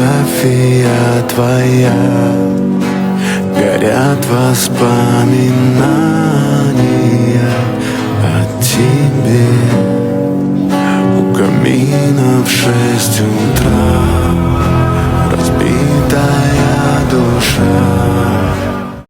фотография твоя, горят воспоминания о тебе. У камина в 6 утра